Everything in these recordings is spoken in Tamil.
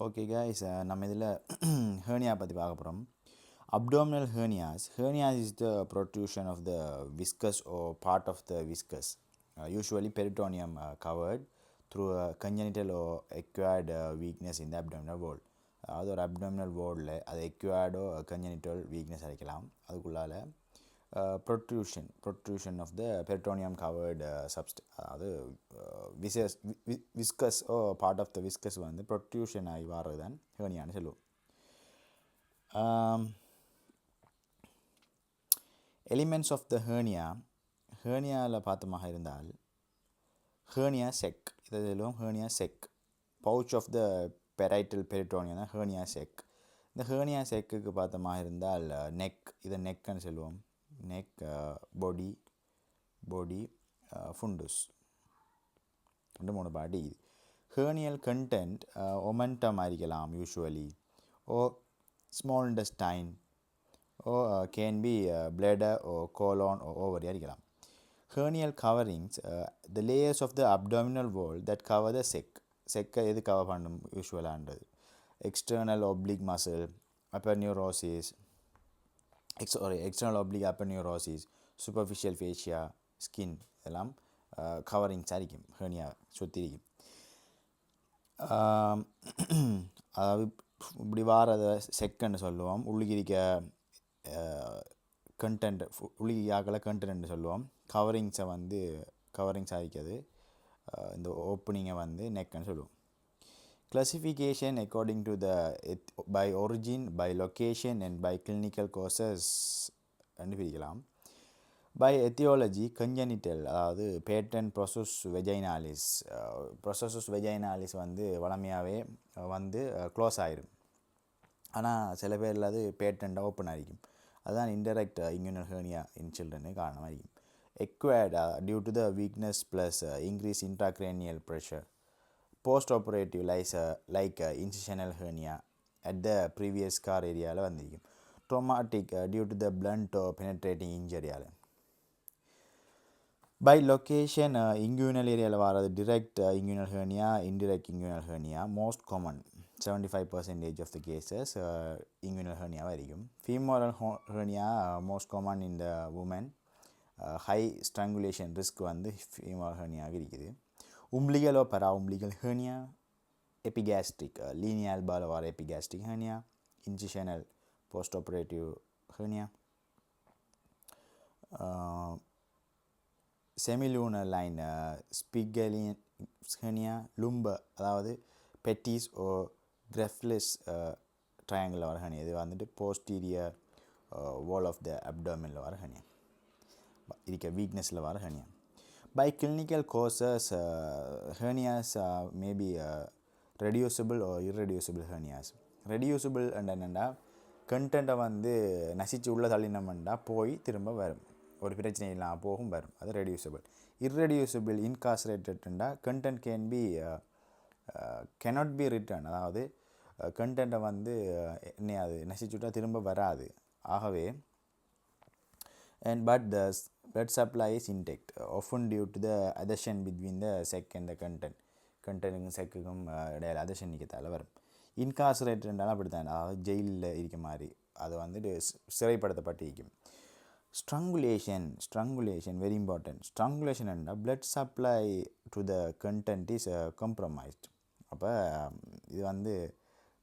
Okay guys, நம்ம இதில் hernia பற்றி பார்க்க போகிறோம். Abdominal hernias. Hernia is the protrusion of the viscus or part of the viscus, usually peritoneum covered through a congenital or acquired weakness in the abdominal wall. அதாவது ஒரு abdominal wall அது acquired or congenital weakness அழைக்கலாம். அதுக்குள்ளால protrusion of the peritoneum covered அதாவது viscous or part of the viscus வந்து protrusion ஆகி வர்றது தான் ஹேர்னியான்னு சொல்லுவோம். எலிமெண்ட்ஸ் ஆஃப் த ஹேர்னியாவில் பார்த்தமாக இருந்தால் ஹேர்னியா செக், இதை சொல்லுவோம் hernia sac. Pouch of the parietal peritoneum தான் ஹேர்னியா செக். இந்த ஹேர்னியா செக்குக்கு பார்த்தமாக இருந்தால் நெக், இதை நெக்குன்னு சொல்லுவோம். Neck, body, fundus, 2-3 body. Hernial content omentum ஆയിരിக்கலாம் usually, or small intestine, or can be bladder or colon or ovary ஆയിരിக்கலாம். Hernial coverings, the layers of the abdominal wall that cover the செக்கை எது கவர் பண்ணும் யூஸ்வலான்றது external oblique muscle, aponeurosis, external oblique aponeurosis, superficial fascia, skin எல்லாம் கவரிங்ஸ் ஆയിരിக்கும் ஹேர்னியா சுற்றி இருக்கும். அதாவது இப்படி வாரதை செக்குன்னு சொல்லுவோம். உள்ளிருக்க கண்டென்ட் உள்ளியாக்களை கண்டென்ட்னு சொல்லுவோம். கவரிங்ஸ் ஆகிக்கிறது இந்த ஓப்பனிங்கை வந்து நெக்குன்னு சொல்லுவோம். Classification according to the by origin, by location and by clinical courses பிரிக்கலாம். பை எத்தியாலஜி கன்ஜெனிட்டல், அதாவது பேட்டன் ப்ரொசஸ் வெஜைனாலிஸ் வந்து வளமையாகவே வந்து க்ளோஸ் ஆகிரும். ஆனால் சில பேரில் அது பேட்டண்டாக ஓப்பன் ஆகிக்கும். அதுதான் இன்டெரக்ட் இன்குயினல் ஹெர்னியா இன் சில்ட்ரனு காரணமாக இருக்கும். acquired due to the weakness plus increased intracranial pressure. Post-operative like incisional hernia at the previous scar area வந்திருக்கும். Traumatic due to the blunt or penetrating injury. By location, inguinal area வாரது direct inguinal hernia, indirect inguinal hernia. Most common 75% of the cases inguinal hernia வரைக்கும். Femoral hernia most common in the women. High strangulation risk வந்து ஃபீமோரல் ஹெர்னியாக இருக்குது. umbilical or para-umbilical hernia, epigastric lineal ball or epigastric hernia, incisional post-operative hernia, semilunar line spigelian hernia, lumbar அதாவது பெட்டிஸ் ஓ கிரெஃப்லெஸ் ட்ரையாங்கிள் வர ஹெர்னியா. இது வந்துட்டு போஸ்டீரியர் வால் ஆஃப் த அப்டோமினில் வர ஹெர்னியா, இருக்க வீக்னஸில் வர hernia. By clinical courses hernias maybe reducible or irreducible hernias. Reducible என்னென்னா கண்டென்ட்டை வந்து நசிச்சு உள்ள தள்ளினோம்னா போய் திரும்ப வரும், ஒரு பிரச்சனை இல்லாமல் போகும் வரும், அது ரெடியூசபிள். இர்ரெடியூசபிள் இன்கார்சரேட்டட்னா content can be cannot be returned, அதாவது கண்டென்ட்டை வந்து என்ன அது நசிச்சுட்டா திரும்ப வராது. ஆகவே but the blood supply is intact, often due to the adhesion between the sec and the கண்டென்ட்டுக்கும் செக்குக்கும் இடையில adhesion நிற்கிறதால வரும். இன்கார்சரேட்டட்னால அப்படித்தான், அதாவது ஜெயிலில் இருக்க மாதிரி, அது வந்துட்டு சிறைப்படுத்தப்பட்டிருக்கும். strangulation very important. strangulation என்றால் blood supply to the content is compromised. அப்போ இது வந்து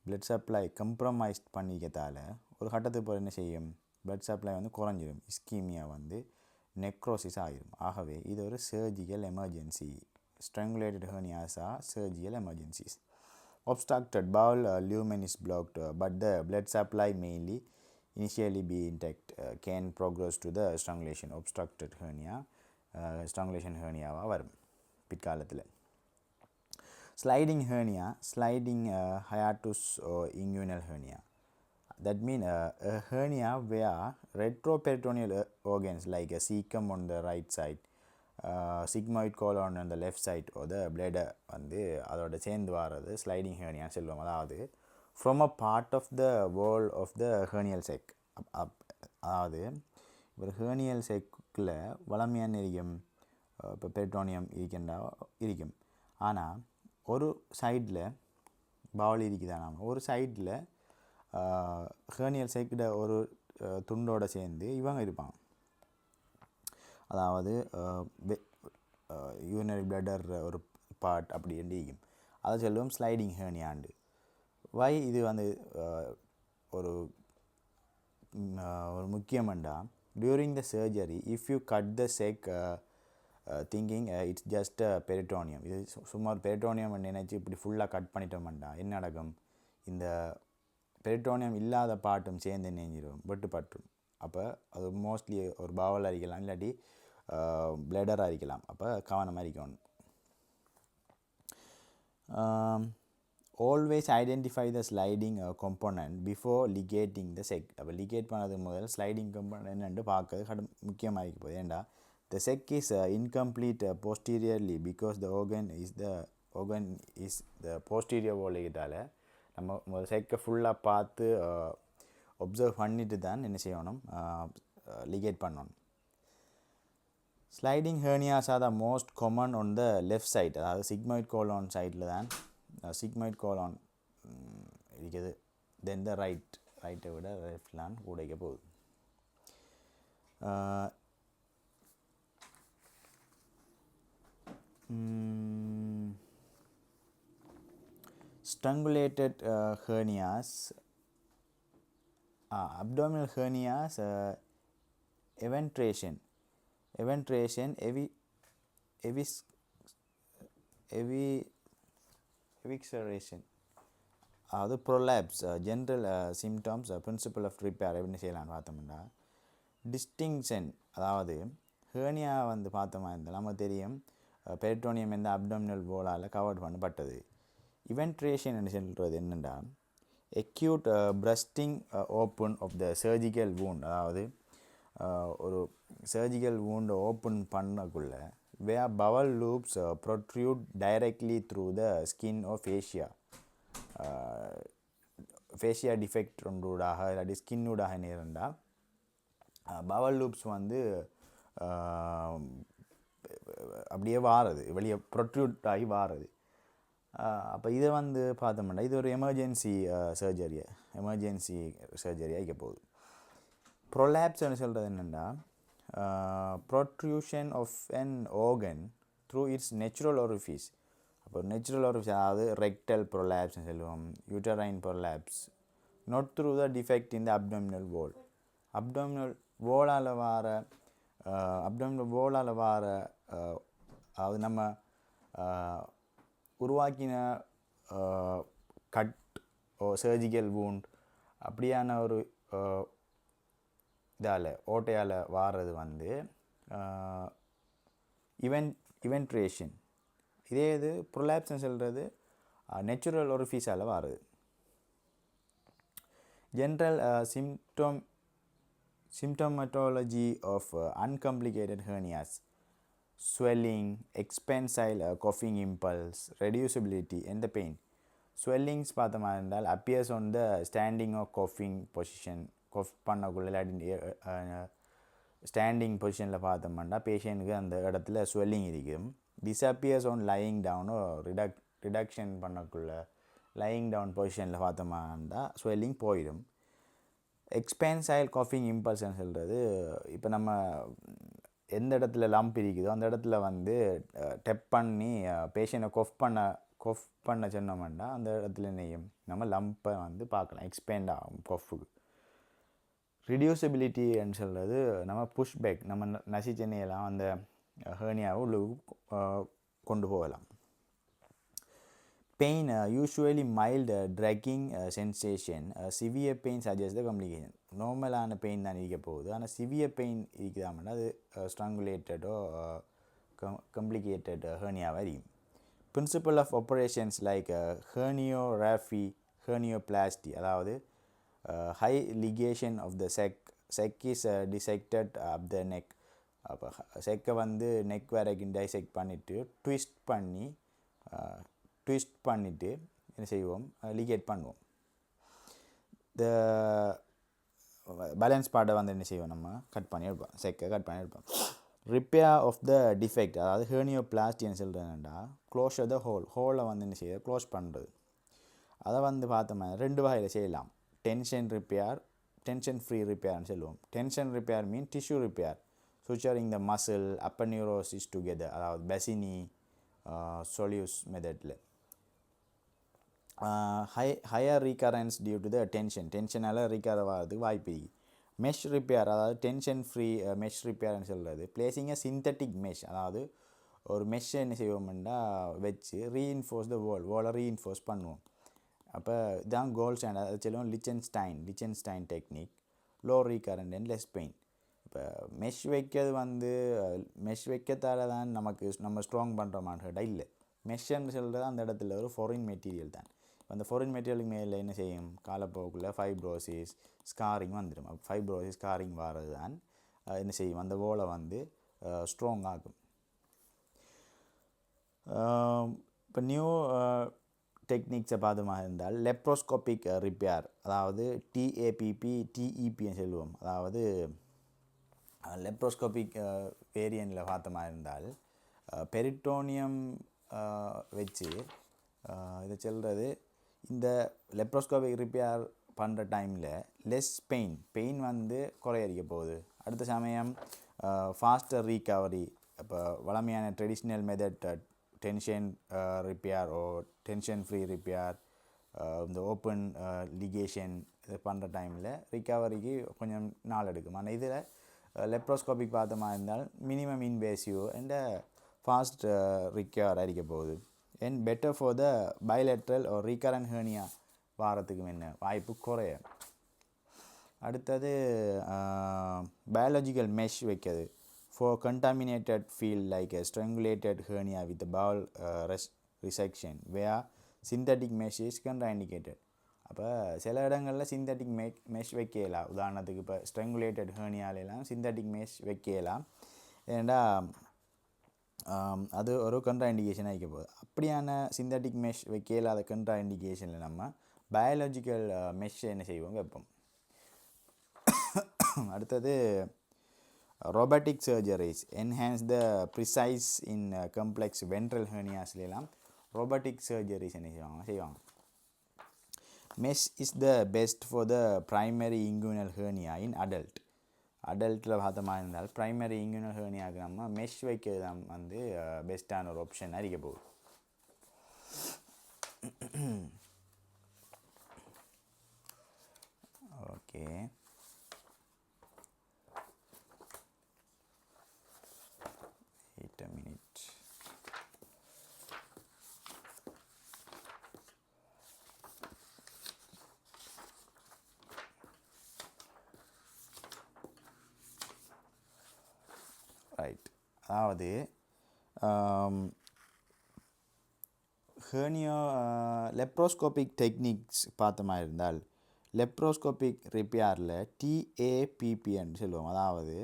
blood supply compromised பண்ணிக்கிறதால ஒரு கட்டத்துக்கு போகிற என்ன செய்யும், blood supply வந்து குறைஞ்சிடும், இஸ்கீமியா வந்து நெக்ரோசிஸ் ஆகிடும். ஆகவே இது ஒரு surgical emergency. strangulated hernias are surgical emergencies. obstructed bowel lumen is blocked but the blood supply mainly initially be intact, can progress to the strangulation. obstructed hernia strangulation herniaவாக வரும் பிற்காலத்தில். sliding hernia, sliding hiatus or inguinal hernia. That means a hernia where retroperitoneal organs like a cecum on the right side, sigmoid colon on the left side or the bladder வந்து அதோட சேர்ந்து வர்றது ஸ்லைடிங் ஹெர்னியா சொல்லுவோம். அதாவது from a part of the wall of the hernial sac, அதாவது ஒரு hernial sac-ல வளமையான இருக்கும், இப்போ பெரிட்டோனியம் இருக்கும். ஆனால் ஒரு சைடில் பவுல் இருக்குதான் ஒரு சைடில் ஹெர்னியல் சைக்கிட ஒரு துண்டோடு சேர்ந்து இவங்க இருப்பாங்க. அதாவது யூரினரி பிளடர் ஒரு பார்ட் அப்படி இருக்கும். அதை சொல்லுவோம் ஸ்லைடிங் ஹெர்னியாண்டு. வை இது வந்து ஒரு ஒரு முக்கியமாண்டா during the surgery if you cut the sac thinking it's just peritoneum. இது சும்மா ஒரு பெரிட்டோனியம் நினைச்சு இப்படி ஃபுல்லாக கட் பண்ணிட்டோம்டா என்ன நடக்கும், இந்த பெரிட்டோனியம் இல்லாத பாட்டும் சேர்ந்து நெஞ்சிடும், வெட்டுப்பட்டும். அப்போ அது மோஸ்ட்லி ஒரு பவல் அரிக்கலாம், இல்லாட்டி பிளடர் அரிக்கலாம். அப்போ கவனமாக இருக்கணும். Always identify the sliding component before ligating the sec. அப்போ லிகேட் பண்ணது முதல் ஸ்லைடிங் கம்போனன்ட் பார்க்கறது முக்கியமாக இருக்க போகுது. ஏண்டா the sec is incomplete posteriorly because the organ is the posterior wall. நம்ம முதல் செக்கை ஃபுல்லாக பார்த்து ஒப்சர்வ் பண்ணிட்டு தான் என்ன செய்யணும், லிகேட் பண்ணணும். Sliding hernias are the most common on the left side. அதாவது சிக்மாய்ட் கோலான் சைடில் தான் சிக்மாய்ட் கோலான் இருக்குது. தென் த ரைட்டை விட லெஃப்ட்லான் கூடைக்க போகுது. strangulated hernias, abdominal hernias, eventration, evisceration, அது prolapse, general symptoms, principle of repair எப்படி செய்யலாம் பார்த்தோம்னா டிஸ்டிங்ஷன். அதாவது ஹேர்னியா வந்து பார்த்தோமா இருந்தால் நமக்கு தெரியும் பெரிட்டோனியம் இந்த அப்டோமினல் வாலால் கவர் பண்ணப்பட்டது. இவென்ட்ரேஷன் என்ன சொல்கிறது என்னென்னா acute bursting open of the surgical wound. அதாவது ஒரு சர்ஜிக்கல் wound ஓப்பன் பண்ணக்குள்ள where bowel loops protrude directly through the skin of fascia. Fascia defect ஒன்றூடாக இல்லாட்டி ஸ்கின்னூடாக நேரண்டா பவல் லூப்ஸ் வந்து அப்படியே வாரது, வெளியே ப்ரொட்ரூட் ஆகி வாரது. அப்போ இதை வந்து பார்த்தோம்னா இது ஒரு எமர்ஜென்சி சர்ஜரியாக இருக்க போகுது. ப்ரொலாப்ஸ்ன்னு சொல்கிறது என்னென்னா protrusion of an organ through its natural orifice. அப்போ நேச்சுரல் ஓரிஃபிஸ் அதாவது ரெக்டல் ப்ரொலாப்ஸ்ன்னு சொல்லுவோம், uterine prolapse, not through the defect in the abdominal wall. abdominal wall-ஆல் வார அது நம்ம உருவாக்கின கட் சர்ஜிக்கல் வூண்ட் அப்படியான ஒரு இதால் ஓட்டையால் வாரது வந்து இவென்ட்ரேஷன். இதே இது ப்ரொலாப்ஸ்ன்னு சொல்கிறது நேச்சுரல் ஓரிஃபிஸால் வாரது. General symptomatology of uncomplicated hernias: swelling, expansile coughing impulse, reducibility and the pain. Swellings பார்த்தோமா இருந்தால் appears on the standing or coughing position. cough பண்ணக்குள்ள இல்லாட்டி ஸ்டாண்டிங் பொசிஷனில் பார்த்தோம்னா பேஷண்ட்டுக்கு அந்த இடத்துல ஸ்வெல்லிங் இருக்கும். disappears on lying down or reduction பண்ணக்குள்ள லையிங் டவுன் பொசிஷனில் பார்த்தோமாண்டா ஸ்வெல்லிங் போயிடும். எக்ஸ்பேன்சைல் காஃபிங் இம்பல்ஸ்ன்னு சொல்கிறது இப்போ நம்ம எந்த இடத்துல லம்ப் இருக்குதோ அந்த இடத்துல வந்து டெப் பண்ணி பேஷண்ட்டை கொஃப் பண்ண சொன்னோம்னா அந்த இடத்துல நெய்யும் நம்ம லம்பை வந்து பார்க்கலாம், எக்ஸ்பேண்ட் ஆகும் கொஃபுக்கு. ரிடியூசபிலிட்டின்னு சொல்கிறது நம்ம புஷ் பேக், நம்ம நசி சென்னையெல்லாம் அந்த ஹேர்னியாவை உள்ளுக்கு கொண்டு போகலாம். Pain, usually mild dragging sensation. Severe pain suggests the complication. நார்மலான பெயின் தான் இருக்க போகுது, ஆனால் சிவியர் பெயின் இருக்குதாமன்னா அது ஸ்ட்ராங்குலேட்டடோ காம்ப்ளிகேட்டட் ஹெர்னியாவாக இருக்கும். Principle of operations like hernioplasty, அதாவது high ligation of the sac is dissected up the neck. அப்போ செக்கை வந்து நெக் வரைக்கும் டைசெக்ட் பண்ணிவிட்டு ட்விஸ்ட் பண்ணிவிட்டு என்ன செய்வோம், லிகேட் பண்ணுவோம். த பேலன்ஸ் பார்ட்டை வந்து என்ன செய்வோம், நம்ம கட் பண்ணி எடுப்போம், செக்கை கட் பண்ணி எடுப்போம். ரிப்பேர் ஆஃப் த டிஃபெக்ட், அதாவது ஹெர்னியோபிளாஸ்டின்னு சொல்கிறதுனா க்ளோஷர் த ஹோலை வந்து என்ன செய்ய க்ளோஸ் பண்ணுறது. அதை வந்து பார்த்தோம்னா 2 வகையில் செய்யலாம். டென்ஷன் ரிப்பேர், டென்ஷன் ஃப்ரீ ரிப்பேர்னு சொல்லுவோம். Tension repair mean tissue repair suturing the muscle upper neurosis together, அதாவது பெசினி சொலியூஸ் மெத்தடில். Higher recurrence due to the டென்ஷனால் ரீகர் ஆகிறதுக்கு வாய்ப்பு இருக்குது. மெஷ் ரிப்பேர், அதாவது டென்ஷன் ஃப்ரீ மெஷ் ரிப்பேர்னு சொல்கிறது பிளேசிங் அ சிந்தட்டிக் மெஷ், அதாவது ஒரு மெஷ்ஷை என்ன செய்வோம்னா வச்சு ரீஇன்ஃபோர்ஸ் த வாலை ரீஇன்ஃபோர்ஸ் பண்ணுவோம். அப்போ இதான் கோல்ட் ஸ்டாண்டர்ட். அது சொல்லுவோம் Lichtenstein technique, low recurrent and less pain. இப்போ மெஷ் வைக்கிறது வந்து மெஷ் வைக்கத்தால் தான் நம்ம ஸ்ட்ராங் பண்ணுற மாதிரி இல்லை. மெஷ்ன்னு சொல்கிறது அந்த இடத்துல ஒரு ஃபாரின் மெட்டீரியல் தான். அந்த ஃபாரின் மெட்டீரியலுக்கு மேலே என்ன செய்யும், காலப்போக்கில் ஃபைப்ரோசிஸ் ஸ்காரிங் வந்துடும். ஃபைப்ரோசிஸ் ஸ்காரிங் வர்றது தான் என்ன செய்யும், அந்த வோலை வந்து ஸ்ட்ராங் ஆகும். இப்போ நியூ டெக்னிக்ஸை பார்த்தோமா இருந்தால் லெப்ரோஸ்கோபிக் ரிப்பேர், அதாவது டிஇபின்னு சொல்லுவோம். அதாவது லெப்ரோஸ்கோபிக் வேரியனில் பார்த்தோமா இருந்தால் பெரிட்டோனியம் வச்சு இதை சொல்கிறது. இந்த லெப்ரோஸ்கோபிக் ரிப்பேர் பண்ணுற டைமில் லெஸ் பெயின் வந்து குறையறிக்க போகுது. அடுத்த சமயம் ஃபாஸ்டர் ரீகவரி. இப்போ வளமையான traditional method tension repair or tension free repair, இந்த ஓப்பன் லிகேஷன் இது பண்ணுற டைமில் ரிகவரிக்கு கொஞ்சம் நாள் எடுக்கும். ஆனால் இதில் லெப்ரோஸ்கோபிக் பார்த்தோமா இருந்தால் minimum invasive and fast recover அடிக்க போகுது. And better for the bilateral ஒரு ரீகரண்ட் ஹெர்னியா வாரத்துக்கு என்ன வாய்ப்பு குறைய. அடுத்தது பயாலஜிக்கல் மெஷ் வைக்கிறது for contaminated field like strangulated hernia with bowel resection where synthetic mesh is contraindicated. அப்போ சில இடங்களில் சிந்தட்டிக் மெஷ் வைக்கலாம். உதாரணத்துக்கு இப்போ ஸ்ட்ரெங்குலேட்டட் ஹெர்னியாலெலாம் சிந்தட்டிக் மெஷ் வைக்கலாம். ஏன்னா அது ஒரு கண்ட்ரா இண்டிகேஷன் ஆகிக்க போகுது. அப்படியான சிந்தட்டிக் மெஷ் வைக்கலாத கண்ட்ரா இண்டிகேஷனில் நம்ம பயாலஜிக்கல் மெஷ் என்ன செய்வோம், வைப்போம். அடுத்தது robotic surgeries enhance the precise in complex ventral herniasலாம் robotic surgeries என்ன செய்வாங்க. Mesh is the best for the primary inguinal hernia in adultல பார்த்தோமா இருந்தால் primary inguinal herniaக்கு நம்ம மெஷ் வைக்கிறது தான் வந்து பெஸ்ட்டான ஒரு ஆப்ஷன் இருக்க போகுது. Okay, wait a minute. Right, அதாவது ஹெர்னியா லெப்ரோஸ்கோபிக் டெக்னிக்ஸ் பார்த்த மாதிரி இருந்தால் லெப்ரோஸ்கோபிக் ரிப்பேரில் டிஏபிபின்னு சொல்லுவோம். அதாவது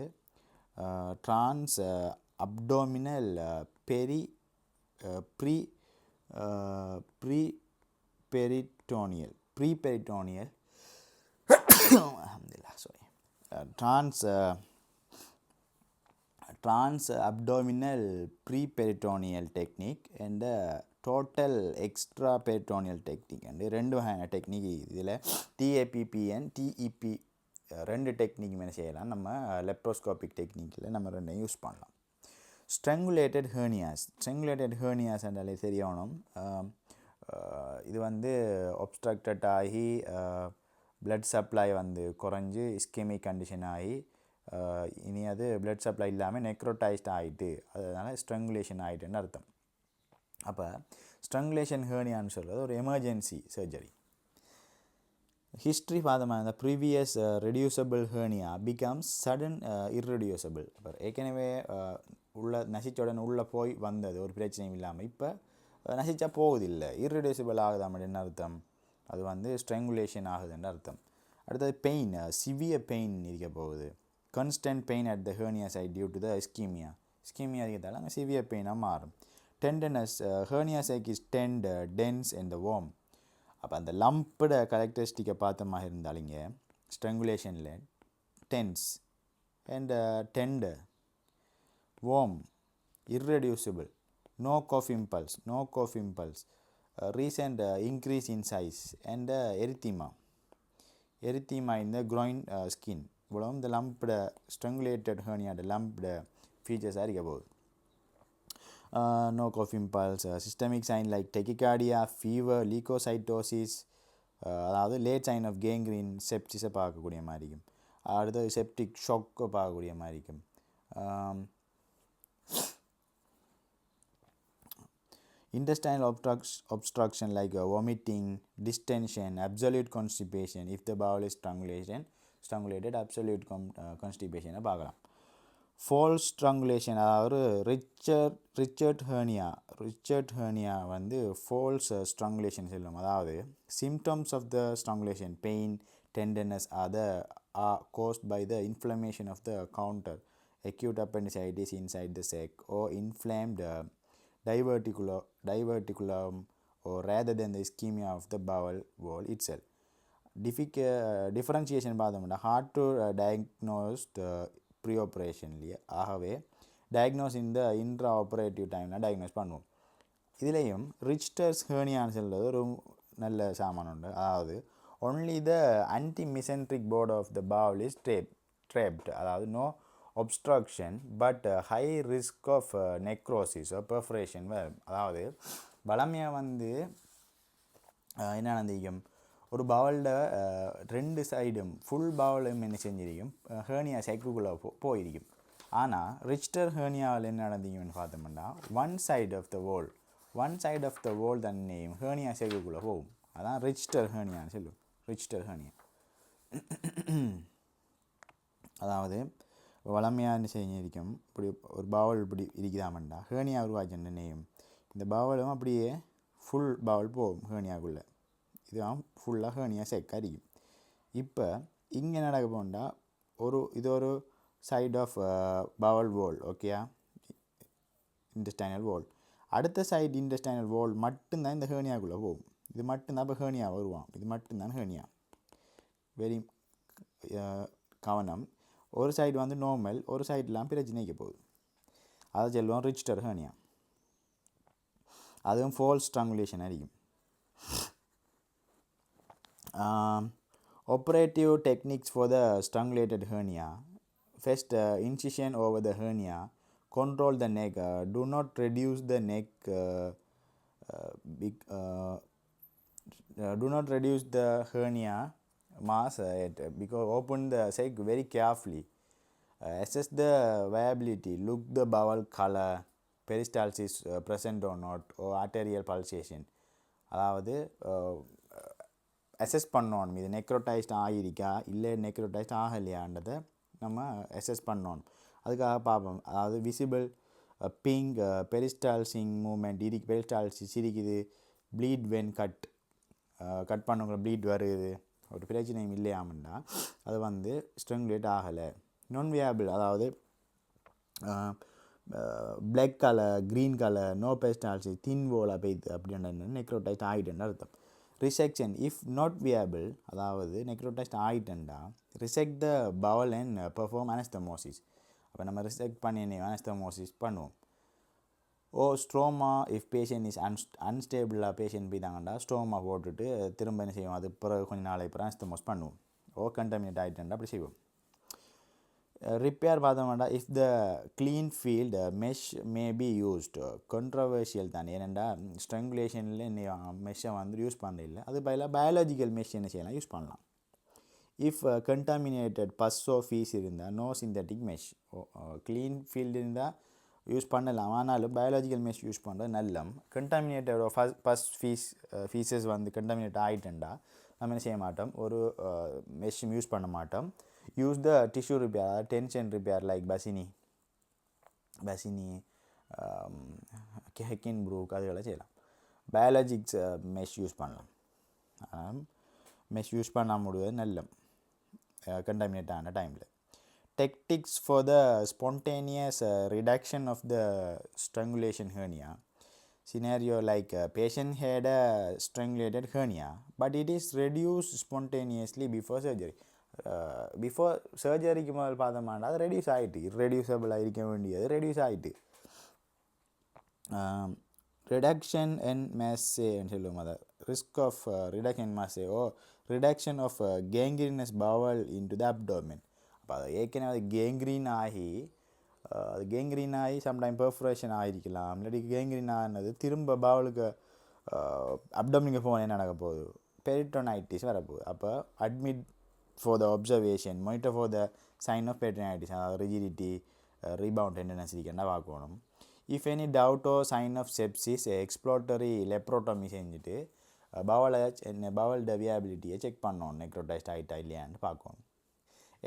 trans abdominal preperitoneal trans abdominal preperitoneal technique and total extraperitoneal technique and ரெண்டு வகையான டெக்னிக். இதில் டிஏபிபி அண்ட் டிஇபி ரெண்டு டெக்னிக் என்ன செய்யலாம், நம்ம லெப்ரோஸ்கோபிக் டெக்னிக்கில் நம்ம ரெண்டையும் யூஸ் பண்ணலாம். strangulated hernias என்றாலே தெரியணும். இது வந்து obstructed ஆகி blood supply வந்து குறைஞ்சி ischemic கண்டிஷன் ஆகி இனி அது பிளட் சப்ளை இல்லாமல் நெக்ரோடைஸ்ட் ஆகிட்டு, அதனால் ஸ்ட்ரங்குலேஷன் ஆகிட்டுன்னு அர்த்தம். அப்போ ஸ்ட்ரங்குலேஷன் ஹெர்னியான்னு சொல்கிறது ஒரு எமர்ஜென்சி சர்ஜரி. ஹிஸ்ட்ரி பார்த்தோமா இந்த previous reducible hernia becomes sudden irreducible. இப்போ ஏற்கனவே நசிச்சோடனே உள்ளே போய் வந்தது ஒரு பிரச்சனையும் இல்லாமல் இப்போ நசிச்சா போகுதில்லை, இர்ரெடியூசபிள் ஆகுதா அப்படின்னு அர்த்தம். அது வந்து ஸ்ட்ரங்குலேஷன் ஆகுதுன்னு அர்த்தம். அடுத்தது பெயின், சிவியர் பெயின் இருக்க போகுது. constant pain at the hernia side due to the ischemia இருக்கிறதால அங்கே சிவியர் பெயினாக மாறும். tenderness, hernia site is dense and warm. அப்போ அந்த லம்ப்ட கேரக்டரிஸ்டிக்கை பார்த்த மாதிரி இருந்தாலிங்க ஸ்ட்ரங்குலேஷனில் tense and tender, warm, irreducible, no cough impulse, recent increase in size and erythema in the groin skin இவ்வளவும் இந்த லம்ப்டு strangulated hernia lumped features இருக்க போகுது. No cough impulse, systemic sign like tachycardia, fever, leukocytosis, அதாவது லேட் சைன் ஆஃப் கேங்க்ரீன் செப்டிஸை பார்க்கக்கூடிய மாதிரி இருக்கும். அடுத்தது செப்டிக் ஷாக்கை பார்க்கக்கூடிய மாதிரி இருக்கும். Intestinal obstruction like vomiting, distension, absolute constipation. If the bowel is strangulated, absolute constipation பார்க்கலாம். False strangulation அதாவது ரிச்சர்ட் ஹெர்னியா வந்து false strangulation சொல்லும். அதாவது symptoms of the strangulation, pain, tenderness are caused by the inflammation of the counter, acute appendicitis inside the sac, or inflamed diverticulum, or rather than the ischemia of the bowel wall itself. Differentiation பார்த்தோம்னா hard to diagnose ப்ரீஆப்ரேஷன்லேயே, ஆகவே டயக்னோஸ் இந்த இன்ட்ரா ஆப்ரேட்டிவ் டைமில் டயக்னோஸ் பண்ணுவோம். இதுலேயும் ரிச்டர்ஸ் ஹெர்னியான்னு சொல்கிறது ஒரு நல்ல சாமான் உண்டு. அதாவது only the anti mesenteric border of the bowel is trapped, அதாவது no obstruction but high risk of necrosis perforation. அதாவது வளமையாக வந்து என்ன நடந்திருக்கும், ஒரு பவுலில் ரெண்டு சைடும் ஃபுல் பவுலும் என்ன செஞ்சிருக்கும், ஹேர்னியா சைக்குள்ளே போயிருக்கும். ஆனால் ரிச்டர் ஹேர்னியாவில் என்ன நடந்தீங்கன்னு பார்த்தோம்னா one side of the wall தன்னையும் ஹேர்னியா சைக்குள்ளே போகும். அதான் ரிச்டர் ஹேர்னியான்னு சொல்லுவோம். ரிச்டர் ஹேர்னியா அதாவது வளமையாக என்ன செஞ்சிருக்கும், இப்படி ஒரு பவுல் இப்படி இருக்குதாமண்டா ஹேர்னியா உருவாச்சு நினையும், இந்த பவுலும் அப்படியே ஃபுல் பவுல் போகும் ஹேர்னியாக்குள்ளே. இதுதான் ஃபுல்லாக ஹேர்னியா செக் அரிக்கும். இப்போ இங்கே நடக்க போண்டா இது ஒரு சைட் ஆஃப் பவல் வோல், ஓகேயா, இன்டெஸ்டைனல் வோல். அடுத்த சைடு இன்டெஸ்டைனல் வோல் மட்டும்தான் இந்த ஹேர்னியாக்குள்ளே போகும். இது மட்டும்தான் இப்போ ஹேர்னியா வருவான். இது மட்டும்தான் ஹேர்னியா. வெரி கவனம். ஒரு சைடு வந்து நார்மல், ஒரு சைடெலாம் பிரச்சனைக்கு போகுது. அதை சொல்லுவோம் ரிச்டர் ஹேர்னியா. அதுவும் ஃபால்ஸ் ஸ்ட்ராங்குலேஷன் அரிக்கும். Operative techniques for the strangulated hernia. First, incision over the hernia. Control the neck. Do not reduce the neck. Do not reduce the hernia mass because open the sac very carefully. Assess the viability. Look the bowel color, peristalsis present or not, or arterial pulsation. அதாவது அசஸ் பண்ணணும், இது நெக்ரோடைஸ்ட் ஆகிருக்கா இல்லை நெக்ரோடைஸ்ட் ஆகலையான்றதை நம்ம அசஸ் பண்ணணும். அதுக்காக பார்ப்போம். அதாவது விசிபிள் பிங்க் பெரிஸ்டால்சிங் மூமெண்ட் பெரிஸ்டால்சிஸ் இருக்குது, ப்ளீட் வென் கட் பண்ணவங்க ப்ளீட் வருது, ஒரு பிரச்சனையும் இல்லையாமண்டா அது வந்து ஸ்ட்ரங்குலேட் ஆகலை. நான் வியாபிள், அதாவது black colour, green colour, no peristalsis, thin வோலா பெய்து அப்படின்ற நெக்ரோடைஸ்ட் ஆகிட்டுன்னு அர்த்தம். ரிசெக்ஷன் இஃப் நாட் வியபிள், அதாவது நெக்ரோடைஸ்ட் ஆகிட்டேன்டா resect the bowel and perform anastomosis. அப்போ நம்ம ரிசெக்ட் பண்ணி அனஸ்தமோசிஸ் பண்ணுவோம். Or stoma if patient is அன்ஸ்டேபிளாக பேஷண்ட் போய்தாங்கண்டா ஸ்ட்ரோமா போட்டுட்டு திரும்ப என்ன செய்வோம், அது பிறகு கொஞ்சம் நாளைக்கு அப்புறம் அனஸ்தமோஸ் பண்ணுவோம். ஓ கண்டமினேட் ஆகிட்டேன்டா அப்படி செய்வோம். ரிப்பேர் பார்த்தோம்னா if the clean field mesh may be used. Controversial தான், ஏனெண்டா ஸ்ட்ரங்குலேஷனில் மெஷ்ஷை வந்து யூஸ் பண்ணுறதில்லை. அது பதிலாக பயாலஜிக்கல் மெஷ் என்ன செய்யலாம், யூஸ் பண்ணலாம். இஃப் கண்டாமினேட்டட் பஸ்ஸோ ஃபீஸ் இருந்தால் no synthetic mesh. Clean field இருந்தால் யூஸ் பண்ணலாம், ஆனாலும் பயாலஜிக்கல் மெஷ் யூஸ் பண்ணுறது நல்லம். கண்டாமினேட்டட் பஸ் ஃபீஸஸ் வந்து கண்டாமினேட் ஆகிட்டேன்டா நம்ம என்ன செய்ய மாட்டோம், ஒரு மெஷ்ஷும் யூஸ் பண்ண மாட்டோம். யூஸ் த டிஷ்யூ ரிப்பேர், அதாவது tension repair like Bassini Hackenbruch அதுகளை செய்யலாம். பயாலஜிக்ஸ் மெஷ் யூஸ் பண்ணலாம். மெஷ் யூஸ் பண்ண முடியாது நல்ல கண்டாமினேட் ஆன டைமில். Tactics for the spontaneous reduction of the strangulation hernia. Scenario like patient had a strangulated hernia but it is reduced spontaneously before surgery. Before சர்ஜரிக்கு முதல் பார்த்தோம்னா அது ரெடியூஸ் ஆகிட்டு, இர்ரெடியூசபிளாக இருக்க வேண்டியது ரெடியூஸ் ஆகிட்டு. reduction in mass ன்னு சொல்லுவோம் அதை risk of reduction in mass or reduction of gangrenous bowel into the abdomen. அப்போ அது ஏற்கனவே அது கேங்க்ரீன் ஆகி சம்டைம் பெர்ஃபரேஷன் ஆகிருக்கலாம், இல்லாட்டி கேங்க்ரீன் ஆனது திரும்ப பவுலுக்கு அப்டோமினுக்கு போன என்ன நடக்க போகுது, பெரிட்டோனைட்டிஸ் வரப்போகுது. அப்போ admit for the observation, monitor for the sign of peritonitis, rigidity, rebound tenderness இருக்குன்னா பார்க்கணும். If any doubt or sign of sepsis, exploratory laparotomy செஞ்சுட்டு bowel viability செக் பண்ணணும், நெக்ரோடைஸ்ட் ஆகிட்டா இல்லையான்னு பார்க்கணும்.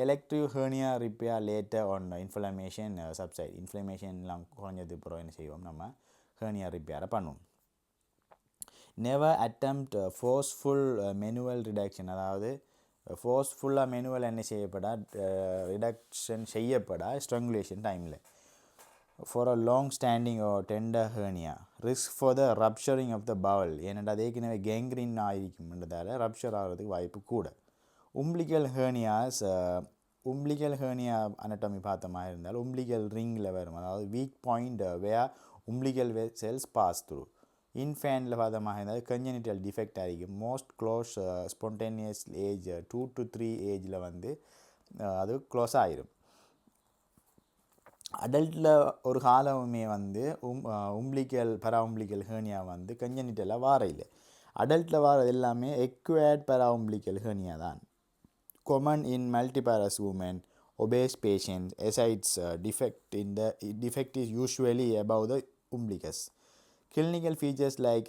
Elective hernia repair later on inflammation subside. இன்ஃப்ளமேஷன்லாம் குறைஞ்சது அப்புறம் என்ன செய்வோம், நம்ம hernia repair பண்ணுவோம். Never attempt forceful manual reduction, அதாவது ஃபோர்ஸ்ஃபுல்லாக மேனுவல் என்ன செய்யப்படா ரிடக்ஷன் செய்யப்படா ஸ்ட்ரங்குலேஷன் டைமில். For a long standing or tender hernia risk for the rupturing of the bowel, ஏன்னா அது ஏற்கனவே கேங்க்ரீன் ஆகிருக்கும்ன்றதால ரப்ஷர் ஆகிறதுக்கு வாய்ப்பு கூட. உம்பிளிக்கல் ஹேர்னியா அனட்டமி பார்த்த மாதிரி இருந்தால் உம்பிளிக்கல் ரிங்கில் வரும், அதாவது weak point where umbilical cells pass through. இன்ஃபேண்டில் பார்த்தமாக இருந்தால் கன்ஜெனிட்டல் டிஃபெக்ட் ஆகிக்கும். Most close spontaneous age 2 to 3 ஏஜில் வந்து அது க்ளோஸ் ஆகிடும். அடல்ட்டில் ஒரு காலமே வந்து உம்பிளிக்கல் ஹேர்னியா வந்து கன்ஜெனிட்டலாக வார இல்லை. அடல்ட்டில் வாரது எல்லாமே எக்வயர்ட் உம்பிளிக்கல் ஹேர்னியா தான். Common in multiparous women, obese patients, ascites defect is usually above the umbilicus. Clinical features like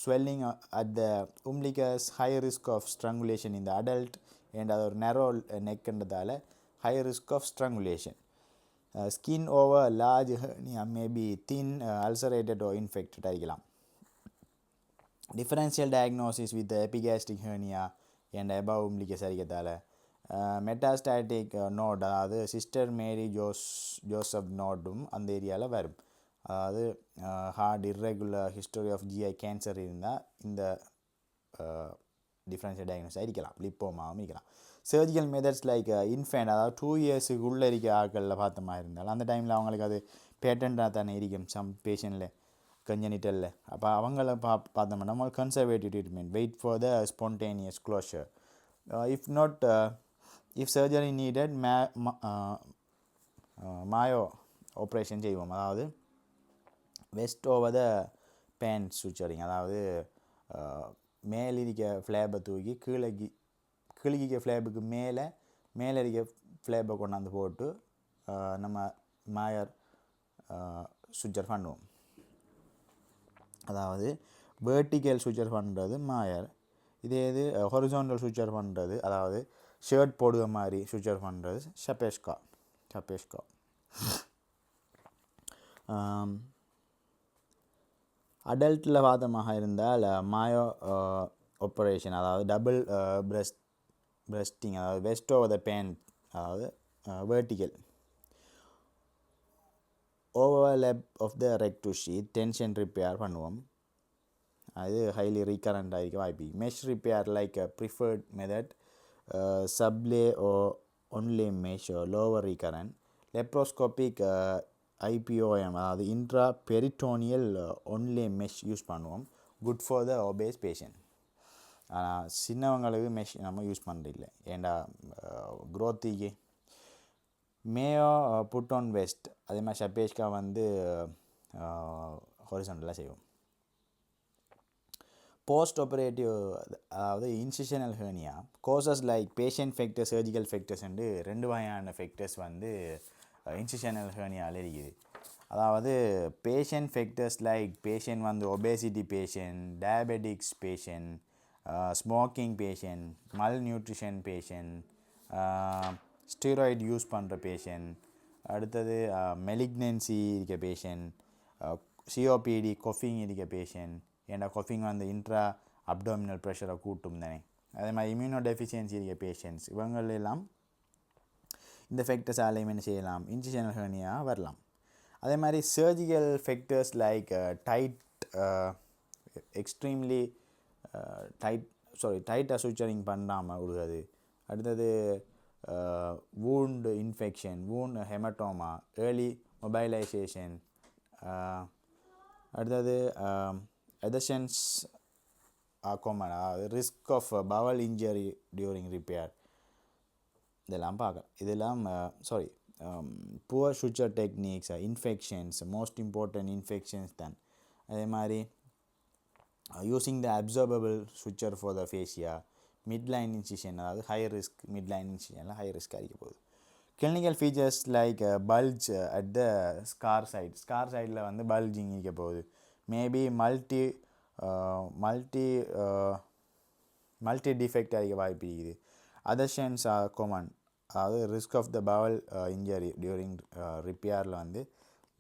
swelling at the umbilicus, high risk of strangulation in the adult, and other narrow neck and high risk of strangulation. Skin over large hernia may be thin, ulcerated or infected. Differential diagnosis with the epigastric hernia and above umbilicus அறிக்கத்தால் மெட்டாஸ்டாட்டிக் நோட், அதாவது சிஸ்டர் மேரி ஜோசப் நோடும் அந்த ஏரியாவில் வரும். அதாவது hard irregular history of GI cancer இருந்தால் இந்த டிஃப்ரென்ஷியல் டயக்னோஸ் இருக்கலாம், லிப்போமாவும் இருக்கலாம். சர்ஜிக்கல் மெத்தட்ஸ் லைக் இன்ஃபேண்ட், அதாவது 2 இயர்ஸுக்கு உள்ளே இருக்க ஆட்களில் பார்த்த மாதிரி இருந்தாலும் அந்த டைமில் அவங்களுக்கு அது பேட்டன்டாக தானே இருக்கும் சம் பேஷண்ட்டில் கன்ஜெனிட்டலில். அப்போ அவங்கள பார்த்தோம்னா நம்ம conservative treatment, wait for the spontaneous closure. if surgery needed Mayo operation செய்வோம், அதாவது vest over the pant suturing, அதாவது மேலிருக்க ஃப்ளேபை தூக்கி கீழே ஃப்ளேபுக்கு மேலே இருக்க ஃப்ளேபை கொண்டாந்து போட்டு நம்ம மாயர் சுச்சர் பண்ணுவோம். அதாவது வேர்ட்டிக்கல் சுச்சர் பண்ணுறது மாயர், இது ஹொரிசாண்டல் சுச்சர் பண்ணுறது, அதாவது ஷர்ட் போடுற மாதிரி சுச்சர் பண்ணுறது சப்பேஷ்கா. அடல்ட்டில் பார்த்தமாக இருந்தால் மாயோ ஆப்ரேஷன், அதாவது டபுள் பிரஸ்டிங், அதாவது வெஸ்ட் ஓவர் த பேண்ட், அதாவது vertical overlap of the rectus sheath tension repair பண்ணுவோம். அது ஹைலி ரீகரண்ட் ஆகிருக்க வாய்ப்பு. Mesh repair like preferred method, sublay or only mesh lower recurrent. Laparoscopic IPOM, அதாவது intra peritoneal only mesh use பண்ணுவோம். Good for the obese patient. ஆனால் சின்னவங்களுக்கு மெஷ் நம்ம யூஸ் பண்ணுறதில்லை, ஏண்டா க்ரோத்திக்கு. மேயோ புட் ஆன் வெஸ்ட், அதே மாதிரி சப்பேஷ்கா வந்து ஹொரிசாண்டலாக செய்வோம். போஸ்ட் ஆப்ரேட்டிவ், அதாவது incisional hernia causes like patient factor, surgical factors என்று 2 வகையான ஃபேக்டர்ஸ் வந்து இன்சிஷனல் ஹெர்னியாவில் இருக்குது. அதாவது பேஷண்ட் ஃபேக்டர்ஸ் லைக் பேஷண்ட் வந்து obesity patient, diabetics patient, smoking patient, மல் நியூட்ரிஷன் பேஷண்ட், ஸ்டீராய்டு யூஸ் பண்ணுற பேஷண்ட், அடுத்தது மெலிக்னன்சி இருக்க பேஷண்ட், சிஓபிடி கொஃபிங் இருக்க பேஷண்ட், ஏன்னா கொஃபிங் வந்து இன்ட்ரா அப்டோமினல் ப்ரெஷரை கூட்டும் தானே. அதே மாதிரி இம்யூனோ டெஃபிஷியன்சி இருக்க பேஷண்ட்ஸ், இவங்களெல்லாம் இந்த ஃபேக்டர்ஸால் என்ன செய்யலாம், இன்சிஷனல் ஹெர்னியா வரலாம். அதே மாதிரி சர்ஜிக்கல் ஃபேக்டர்ஸ் லைக் எக்ஸ்ட்ரீம்லி டைட்டாக சுச்சரிங் பண்ணாமல் விடுறது. அடுத்தது wound infection, wound haematoma, early mobilisation, அடுத்தது adhesions are common, risk of bowel injury during repair இதெல்லாம் பார்க்கலாம். இதெல்லாம் sorry poor suture techniques, infections, most important infections தான். அதே மாதிரி using the absorbable suture for the fascia, midline incision, அதாவது ஹை ரிஸ்க் மிட்லைன் இன்சிஷனில் ஹை ரிஸ்க் ஆகிக்க போகுது. Clinical features like bulge at the scar சைடில் வந்து பல்ஜிங் இருக்க போகுது. மேபி மல்டி டிஃபெக்ட் ஆகிக்க வாய்ப்பு இருக்குது. அதர்ஷன்ஸ் ஆர் காமன், அதாவது risk of the bowel injury during ரிப்பேரில் வந்து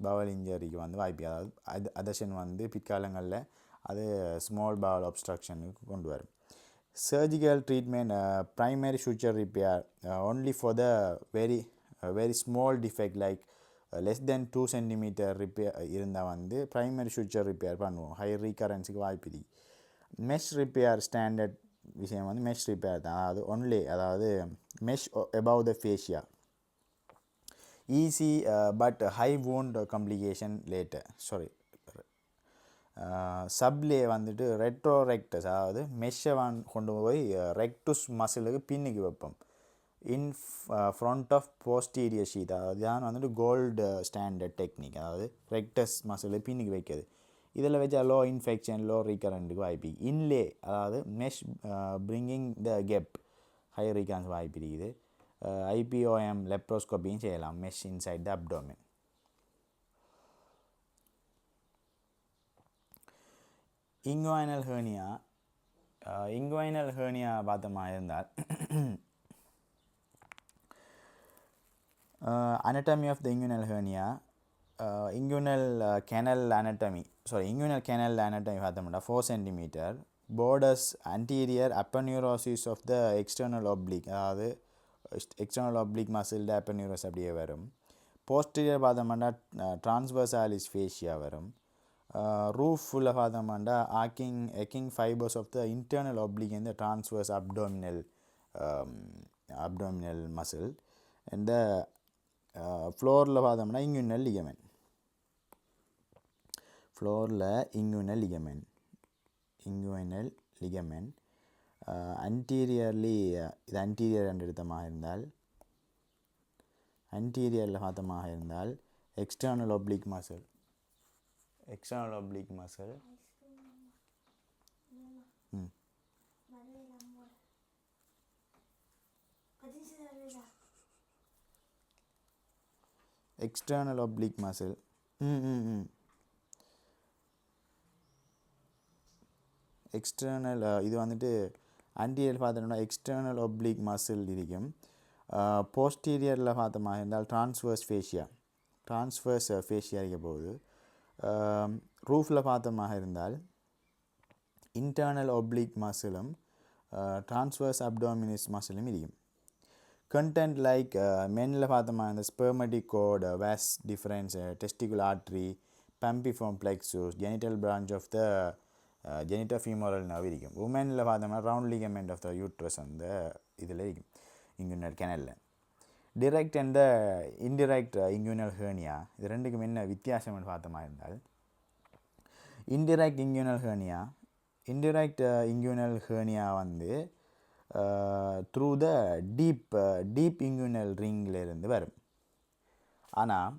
பவல் இன்ஜரிக்கு வந்து வாய்ப்பு, அதாவது அதர்ஷன் வந்து பிற்காலங்களில் அது ஸ்மால் பவல் அப்ஸ்ட்ரக்ஷனுக்கு கொண்டு வரும். Surgical treatment, primary suture repair only for the very small defect like less than 2 centimetre repair இருந்தால் வந்து ப்ரைமரி சுச்சர் ரிப்பேர் பண்ணுவோம். ஹை ரீகரன்ஸுக்கு வாய்ப்பு இருக்குது. மெஷ் ரிப்பேர் ஸ்டாண்டர்ட் விஷயம் வந்து மெஷ் ரிப்பேர் தான், அதாவது mesh above the fascia, easy but high wound complication later. Supply வந்துட்டு ரெட்ரோரெக்டஸ், அதாவது மெஷ்ஷை கொண்டு போய் ரெக்டுஸ் மசிலுக்கு பின்னுக்கு வைப்போம். In front of posterior sheath, அதுதான் வந்துட்டு கோல்டு ஸ்டாண்டர்ட் டெக்னிக், அதாவது ரெக்டஸ் மசிலு பின்னுக்கு வைக்கிறது. இதில் வச்சா லோ இன்ஃபெக்ஷன், லோ ரீகரண்ட்டுக்கு வாய்ப்பு. இன்லே, அதாவது mesh bringing the gap, high recurrence வாய்ப்பு இருக்குது. IPOM லெப்ரோஸ்கோப்பியும் செய்யலாம், mesh inside the abdomen. Inguinal hernia பார்த்தோமா இருந்தால் anatomy of the inguinal hernia, inguinal canal anatomy பார்த்தோம்னா 4 cm, borders anterior aponeurosis of the external oblique, அதாவது external oblique muscle aponeurosis அப்படியே வரும். posterior பார்த்தோம்னா transversalis fascia வரும். ரூஃபில் பார்த்தோம்னா arcing fibers of the internal oblique and the transverse abdominal muscle. and the ஃப்ளோரில் பார்த்தோம்னா இங்குவினல் லிகமெண்ட். அன்டீரியர்லி, இது அன்டீரியர் என்று எடுத்தமாக இருந்தால், அன்டீரியரில் பார்த்தமாக இருந்தால் external oblique muscle, external oblique muscle. External இது வந்துட்டு அன்டீரியர் பார்த்தோம்னா எக்ஸ்டர்னல் ஒப்ளிக் மசில் இருக்கும். போஸ்டீரியரில் பார்த்தோமா இருந்தால் ட்ரான்ஸ்வர்ஸ் ஃபேஷியா இருக்க போகுது. ரூஃபில் பார்த்தோமாக இருந்தால் இன்டர்னல் ஒப்ளிக் மசிலும் ட்ரான்ஸ்வர்ஸ் அப்டோமினிஸ் மசிலும் இருக்கும். கண்டென்ட் லைக் மென்னில் பார்த்தோமா இந்த spermatic cord, vas deferens, testicular artery, pampiniform plexus, genital branch of the genitofemoral nerve இருக்கும். உமனில் பார்த்தோம்னா round ligament of the uterus அந்த இதில் இருக்கும், இங்குவினல் கேனலில். Direct and the indirect inguinal hernia, இது ரெண்டுக்கும் என்ன வித்தியாசம்னு பார்த்தோமா இருந்தால், இன்டிரெக்ட் இங்குவினல் ஹெர்னியா வந்து த்ரூ த டீப் இங்குவினல் ரிங்கிலிருந்து வரும். ஆனால்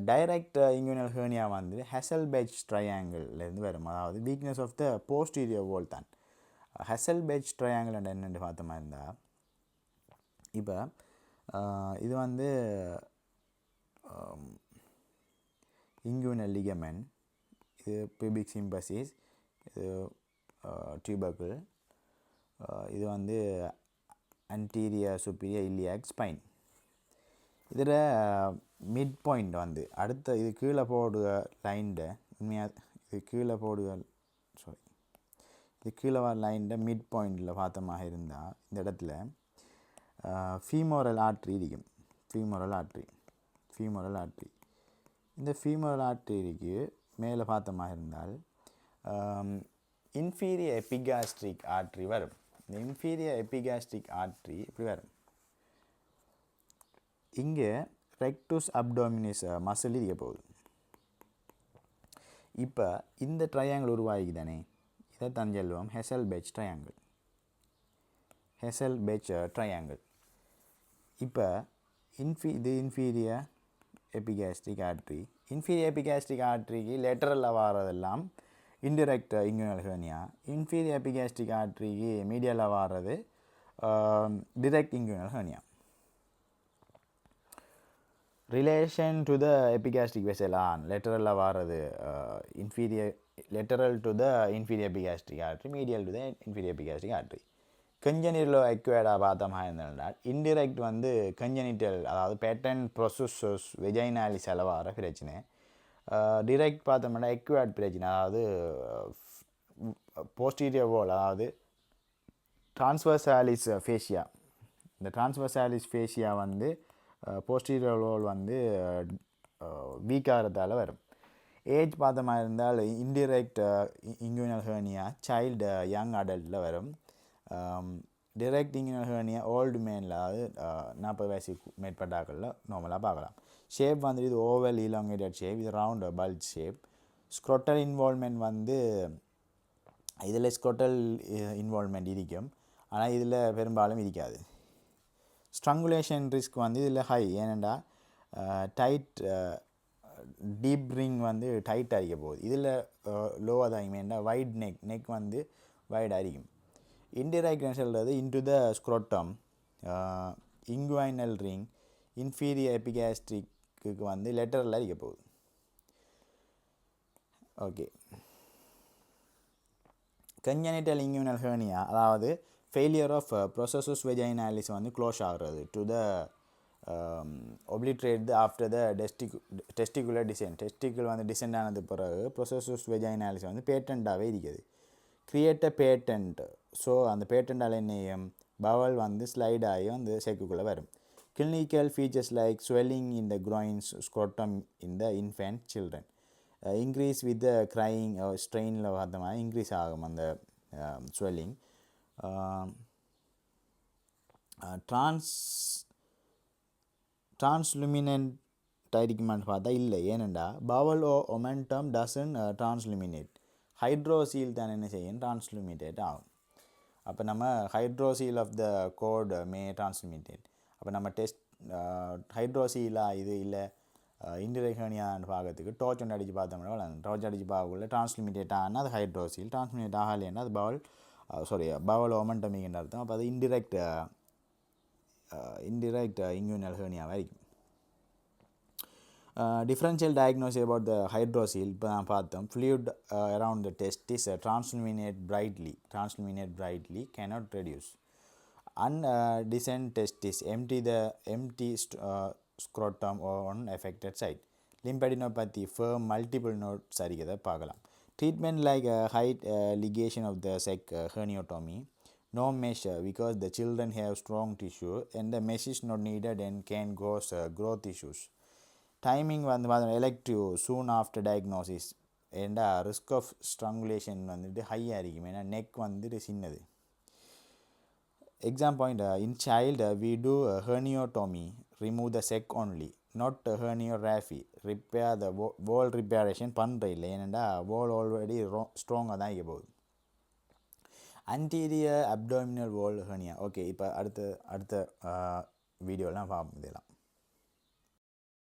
டைரக்ட் இங்குவினல் ஹெர்னியா வந்து ஹெசல்பெச் ட்ரையாங்கிள்லேருந்து வரும், அதாவது வீக்னஸ் ஆஃப் த போஸ்டீரியர் வால் தான். ஹெசல்பெச் ட்ரையாங்கிள் என்னென்னு பார்த்தோமா இருந்தால், இப்போ இது வந்து இங்குவினல் லிகமெண்ட், இது பியூபிக் சிம்பசிஸ், இது டியூபர்கிள், இது வந்து அன்டீரியர் சுப்பீரியர் இலியாக் ஸ்பைன். இதில் மிட் பாயிண்ட் வந்து அடுத்த இது கீழே போடுற லைன்ட இது கீழே வர லைன்ட மிட் பாயிண்டில் பார்த்தமாக இருந்தால் இந்த இடத்துல ஃபீமோரல் ஆர்ட்ரி இருக்கும். ஃபீமோரல் ஆர்ட்ரி இந்த ஃபீமோரல் ஆர்ட்ரிக்கு மேலே பார்த்தமாக இருந்தால் இன்ஃபீரியர் எபிகாஸ்ட்ரிக் ஆர்ட்ரி வரும். இந்த இன்ஃபீரியர் எபிகாஸ்ட்ரிக் ஆர்ட்ரி இப்படி வரும். இங்கே ரெக்டுஸ் அப்டோமினிஸ் மசில் இருக்க போகுது. இப்போ இந்த ட்ரையாங்கிள் உருவாகிதானே, இதை தான் சொல்லுவோம் ஹெசல்பெச் ட்ரையாங்கிள். ஹெசல்பெச் ட்ரையாங்கிள். இப்போ இது inferior epigastric artery. Inferior epigastric ஆர்ட்ரிக்கு லேட்டரலில் வாரதெல்லாம் indirect inguinal hernia. Inferior epigastric ஆர்ட்ரிக்கு மீடியலில் வாரது direct inguinal hernia. Relation to the epigastric vessel on lateral வாரது inferior lateral to the inferior epigastric artery, medial to the inferior epigastric artery. Congenital acquired பார்த்தோமா இருந்தால் indirect வந்து congenital அதாவது patent processus vaginalis வார பிரச்சனை. direct பார்த்தோம்னா acquired பிரச்சனை, அதாவது posterior wall அதாவது transversalis fascia. இந்த transversalis fascia வந்து posterior wall வந்து வீக்காகிறதால வரும். ஏஜ் பார்த்த மாதிரி இருந்தால் indirect inguinal hernia child young அடல்ட்டில் வரும். டிரெக்ட் இங்குவினல் ஹெர்னியா ஓல்டு மேனில், அதாவது 40 வயசுக்கு மேற்பட்டாக்களில் நார்மலாக பார்க்கலாம். ஷேப் வந்து இது ஓவல் இலாங்கேட்டட் ஷேப், இது round bulge shape. Scrotal involvement வந்து இதில் ஸ்க்ரோட்டல் இன்வால்மெண்ட் இருக்கும், ஆனால் இதில் பெரும்பாலும் இருக்காது. ஸ்ட்ரங்குலேஷன் ரிஸ்க் வந்து இதில் ஹை, ஏனெண்டா டைட் டீப் ரிங் வந்து டைட் அரிக்க போகுது. இதில் லோவாக தான் ஏன்னா வைட் நெக் வந்து வைட் அரிக்கும். இன்டிரைக்ட்னு சொல்கிறது into the scrotum inguinal ring inferior எபிகாஸ்ட்ரிக்கு வந்து லெட்டரில் அரிக்க போகுது. ஓகே, கன்ஜெனிட்டல் இங்குவினல் ஹெர்னியா அதாவது ஃபெயிலியர் ஆஃப் ப்ரொசஸஸ் வெஜைனாலிஸ் வந்து க்ளோஸ் ஆகிறது to the obliterate after the testicular descent. Testicular வந்து டிசைன் ஆனது பிறகு ப்ரொசஸஸ் வெஜைனாலிஸ் வந்து பேட்டண்ட்டாகவே இருக்குது. Create a patent. ஸோ அந்த பேட்டண்டால் என்னையும் பவல் வந்து ஸ்லைட் ஆகி வந்து செக்குக்குள்ளே வரும். Clinical features like swelling in the groins scrotum in the infant children. Increase with the crying ஸ்ட்ரெயினில் பார்த்த மாதிரி இன்க்ரீஸ் ஆகும் அந்த ஸ்வெல்லிங். டிரான்ஸ்லுமினன்ட் இருக்குமான்னு பார்த்தா இல்லை, ஏனெண்டா பவல் ஒமெண்டம் டசன் டிரான்ஸ்லுமினேட். ஹைட்ரோசீல் தான் என்ன செய்யும், டிரான்ஸ்லுமினேட் ஆகும். அப்போ நம்ம ஹைட்ரோசீல் ஆஃப் த கோட் மே டிரான்ஸ்லுமினேட். அப்போ நம்ம டெஸ்ட் ஹைட்ரோசீலாக இது இல்லை இன்டிரெக்ட் ஹெர்னியான்னு பார்க்கறதுக்கு டோர்ச் ஒன்று அடித்து பார்த்தோம்னா டோர்ச் அடித்து பார்க்கக்குள்ள டிரான்ஸ்லுமினேட் ஆனால் அது ஹைட்ரோசீல், டிரான்ஸ்லுமினேட் ஆகலைன்னா அது பவல் ஒமெண்டமின்னு அர்த்தம். அப்போ அது இன்டிரெக்ட் இங்குவினல் ஹெர்னியாவாக இருக்கும். Differential diagnosis about the hydrocele இப்போ நான் பார்த்தோம். fluid around the testis transluminate brightly cannot reduce. Undescent testis empty scrotum on affected site. Lymphadenopathy firm multiple nodes சரிக்கிறத பார்க்கலாம். Treatment like height ligation of the sac herniotomy. No mesh because the children have strong tissue and the mesh is not needed and can cause growth issues. Timing வந்து பார்த்தோன்னா எலெக்டிவ் சூன் ஆஃப்டர் டயக்னோசிஸ். ஏண்டா ரிஸ்க் ஆஃப் ஸ்ட்ரங்குலேஷன் வந்துட்டு ஹையாக இருக்கும், ஏன்னா நெக் வந்துட்டு சின்னது. Exam point in child we do herniotomy, remove the sac only, not herniorrhaphy. Repair the wall reparation பண்ணுற இல்லை, ஏனெண்டா வால் ஆல்ரெடி ஸ்ட்ராங்காக தான் இருக்க போகுது. anterior abdominal wall hernia. Okay, இப்போ அடுத்த வீடியோலாம் பார்ப்போம் இதெல்லாம்.